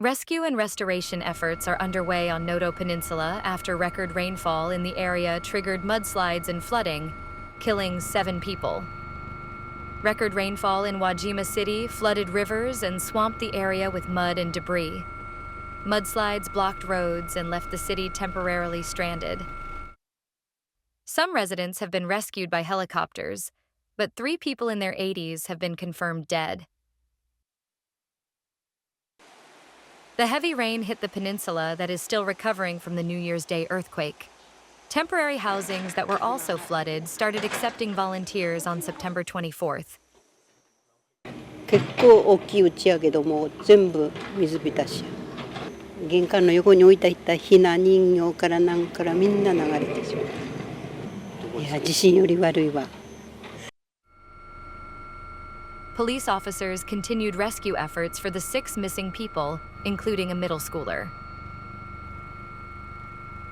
Rescue and restoration efforts are underway on Noto Peninsula after record rainfall in the area triggered mudslides and flooding, killing 7 people. Record rainfall in Wajima City flooded rivers and swamped the area with mud and debris. Mudslides blocked roads and left the city temporarily stranded. Some residents have been rescued by helicopters, but 3 people in their 80s have been confirmed dead. The heavy rain hit the peninsula that is still recovering from the New Year's Day earthquake. Temporary housings that were also flooded started accepting volunteers on September 24th. 結構大きい家やけども全部水浸しや。玄関の横に置いていたひな人形からなんからみんな流れてしまう。いや、地震より悪いわ。Police officers continued rescue efforts for the 6 missing people, including a middle schooler.